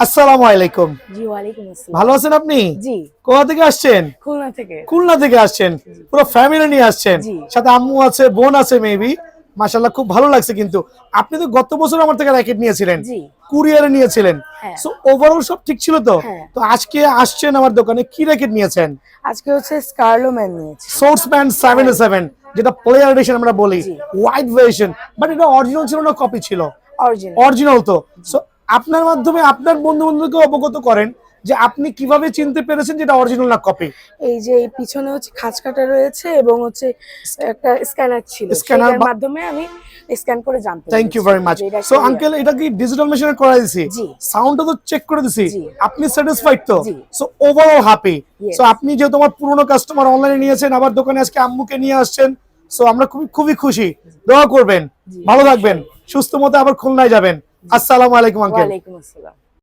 আসসালামু আলাইকুম। জি ওয়ালাইকুম আসসালাম। ভালো আছেন আপনি? জি। কোথা থেকে আসছেন? খুলনা থেকে। খুলনা থেকে আসছেন, পুরো ফ্যামিলি নিয়ে আসছেন, জি। সাথে আম্মু আছে, বোন আছে মেবি। মাশাআল্লাহ, খুব ভালো লাগছে। কিন্তু আপনি তো গত বছর আমার থেকে র‍্যাকেট নিয়েছিলেন, জি। কুরিয়ারে নিয়েছিলেন। হ্যাঁ। সো ওভারঅল সব ঠিক ছিল তো? হ্যাঁ। তো আজকে আসছেন আমার দোকানে, কি র‍্যাকেট নিয়েছেন? আজকে হচ্ছে স্কারলো ম্যান নিয়েছি। সোর্সম্যান 707, যেটা প্লেয়ার এডিশন আমরা বলি, জি। হোয়াইট ভার্সন, বাট এটা অরিজিনাল ছিল না কপি ছিল? অরিজিনাল। অরিজিনাল তো। সো আপনার মাধ্যমে আপনার বন্ধু-বান্ধবকে অবগত করেন যে আপনি কিভাবে চিনতে পেরেছেন যেটা অরিজিনাল না কপি। এই যে এই পিছনে হচ্ছে খাঁজ কাটা রয়েছে এবং হচ্ছে একটা স্ক্যানার ছিল, স্ক্যানার সেটার মাধ্যমে আমি স্ক্যান করে জানতে পেরেছি। Thank you very much. So uncle, এটা কি ডিজিটাল মেশিনে করা দিছি? জি। সাউন্ডটা তো চেক করে দিছি। জি। আপনি স্যাটিসফাইড তো? জি। So overall happy. Yes. So আপনি যেহেতু আমার পুরনো কাস্টমার, অনলাইনে নিয়েছেন, আবার দোকানে আজকে আম্মুকে নিয়ে আসছেন, সো আমরা খুবই খুশি। দোয়া করবেন, জি। ভালো থাকবেন, সুস্থ মতো আবার খুলনায় যাবেন। আসসালামু আলাইকুম আঙ্কেল। ওয়ালাইকুম আসসালাম।